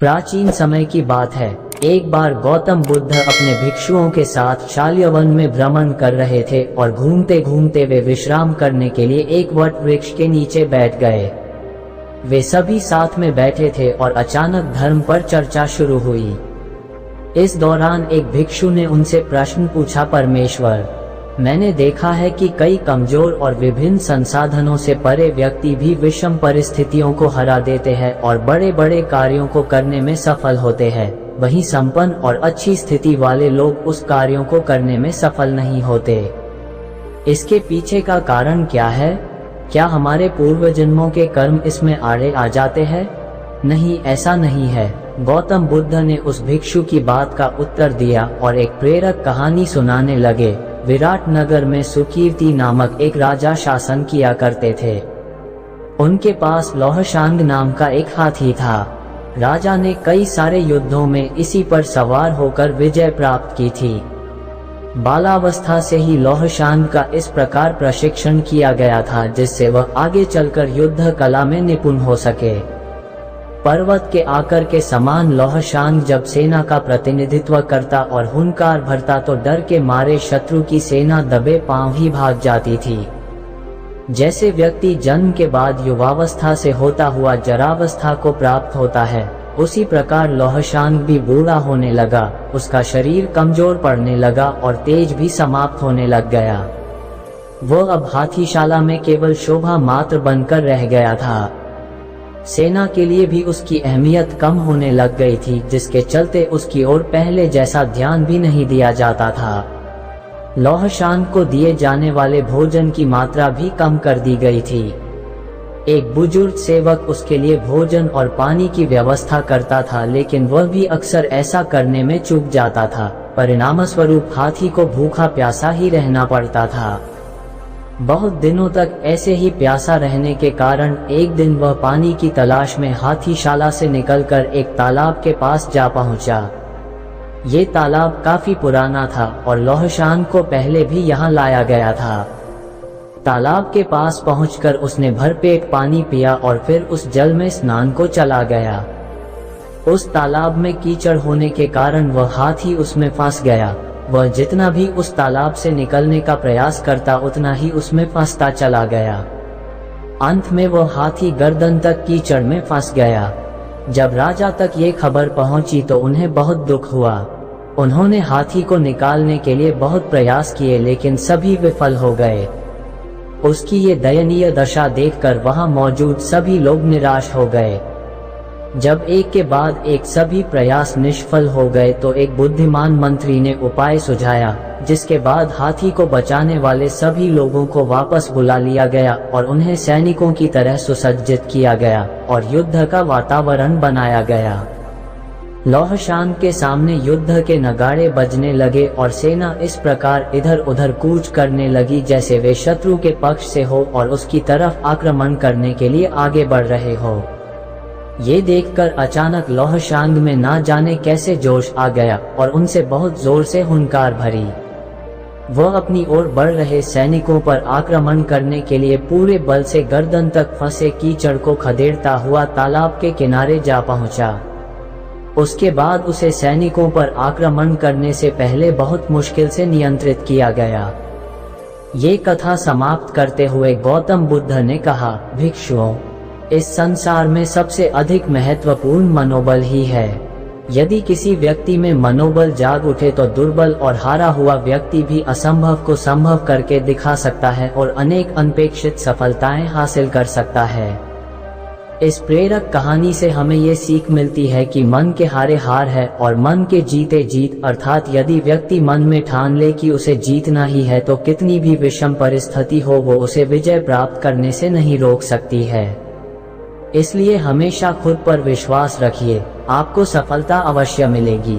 प्राचीन समय की बात है। एक बार गौतम बुद्ध अपने भिक्षुओं के साथ शाल्यवन में भ्रमण कर रहे थे और घूमते घूमते वे विश्राम करने के लिए एक वट वृक्ष के नीचे बैठ गए। वे सभी साथ में बैठे थे और अचानक धर्म पर चर्चा शुरू हुई। इस दौरान एक भिक्षु ने उनसे प्रश्न पूछा, परमेश्वर, मैंने देखा है कि कई कमजोर और विभिन्न संसाधनों से परे व्यक्ति भी विषम परिस्थितियों को हरा देते हैं और बड़े बड़े कार्यों को करने में सफल होते हैं। वहीं संपन्न और अच्छी स्थिति वाले लोग उस कार्यों को करने में सफल नहीं होते। इसके पीछे का कारण क्या है? क्या हमारे पूर्व जन्मों के कर्म इसमें आड़े आ जाते हैं? नहीं, ऐसा नहीं है। गौतम बुद्ध ने उस भिक्षु की बात का उत्तर दिया और एक प्रेरक कहानी सुनाने लगे। विराट नगर में सुकीर्ति नामक एक राजा शासन किया करते थे। उनके पास लौहशांग नाम का एक हाथी था। राजा ने कई सारे युद्धों में इसी पर सवार होकर विजय प्राप्त की थी। बालावस्था से ही लौहशांग का इस प्रकार प्रशिक्षण किया गया था जिससे वह आगे चलकर युद्ध कला में निपुण हो सके। पर्वत के आकर के समान लौहशांग जब सेना का प्रतिनिधित्व करता और हुंकार भरता तो डर के मारे शत्रु की सेना दबे पांव ही भाग जाती थी। जैसे व्यक्ति जन्म के बाद युवावस्था से होता हुआ जरावस्था को प्राप्त होता है, उसी प्रकार लौहशांग भी बूढ़ा होने लगा। उसका शरीर कमजोर पड़ने लगा और तेज भी समाप्त होने लग गया। वह अब हाथीशाला में केवल शोभा मात्र बनकर रह गया था। सेना के लिए भी उसकी अहमियत कम होने लग गई थी, जिसके चलते उसकी ओर पहले जैसा ध्यान भी नहीं दिया जाता था। लौहशांग को दिए जाने वाले भोजन की मात्रा भी कम कर दी गई थी। एक बुजुर्ग सेवक उसके लिए भोजन और पानी की व्यवस्था करता था, लेकिन वह भी अक्सर ऐसा करने में चूक जाता था। परिणामस्वरूप हाथी को भूखा प्यासा ही रहना पड़ता था। बहुत दिनों तक ऐसे ही प्यासा रहने के कारण एक दिन वह पानी की तलाश में हाथीशाला से निकलकर एक तालाब के पास जा पहुंचा। ये तालाब काफी पुराना था और लौहशांग को पहले भी यहाँ लाया गया था। तालाब के पास पहुंचकर उसने भरपेट पानी पिया और फिर उस जल में स्नान को चला गया। उस तालाब में कीचड़ होने के कारण वह हाथी उसमें फंस गया। वह जितना भी उस तालाब से निकलने का प्रयास करता उतना ही उसमें फंसता चला गया। अंत में वह हाथी गर्दन तक कीचड़ में फंस गया। जब राजा तक ये खबर पहुंची तो उन्हें बहुत दुख हुआ। उन्होंने हाथी को निकालने के लिए बहुत प्रयास किए, लेकिन सभी विफल हो गए। उसकी ये दयनीय दशा देखकर वहां मौजूद सभी लोग निराश हो गए। जब एक के बाद एक सभी प्रयास निष्फल हो गए तो एक बुद्धिमान मंत्री ने उपाय सुझाया, जिसके बाद हाथी को बचाने वाले सभी लोगों को वापस बुला लिया गया और उन्हें सैनिकों की तरह सुसज्जित किया गया और युद्ध का वातावरण बनाया गया। लौहशांग के सामने युद्ध के नगाड़े बजने लगे और सेना इस प्रकार इधर उधर कूच करने लगी जैसे वे शत्रु के पक्ष से हो और उसकी तरफ आक्रमण करने के लिए आगे बढ़ रहे हो। ये देखकर अचानक लौहशांग में ना जाने कैसे जोश आ गया और उनसे बहुत जोर से हुंकार भरी। वह अपनी ओर बढ़ रहे सैनिकों पर आक्रमण करने के लिए पूरे बल से गर्दन तक फंसे कीचड़ को खदेड़ता हुआ तालाब के किनारे जा पहुंचा। उसके बाद उसे सैनिकों पर आक्रमण करने से पहले बहुत मुश्किल से नियंत्रित किया गया। ये कथा समाप्त करते हुए गौतम बुद्ध ने कहा, भिक्षुओं, इस संसार में सबसे अधिक महत्वपूर्ण मनोबल ही है। यदि किसी व्यक्ति में मनोबल जाग उठे तो दुर्बल और हारा हुआ व्यक्ति भी असंभव को संभव करके दिखा सकता है और अनेक अनपेक्षित सफलताएं हासिल कर सकता है। इस प्रेरक कहानी से हमें ये सीख मिलती है कि मन के हारे हार है और मन के जीते जीत, अर्थात यदि व्यक्ति मन में ठान ले कि उसे जीतना ही है तो कितनी भी विषम परिस्थिति हो वो उसे विजय प्राप्त करने से नहीं रोक सकती है। इसलिए हमेशा खुद पर विश्वास रखिए, आपको सफलता अवश्य मिलेगी।